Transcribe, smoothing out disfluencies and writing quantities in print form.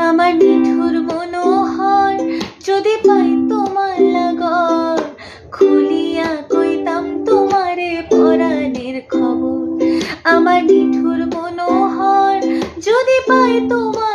আমার নিঠুর মনোহর যদি পাই তোমার লাগর, খুলিয়া কইতাম তোমারে পরাণের খবর। আমার নিঠুর মনোহর যদি পাই তোমার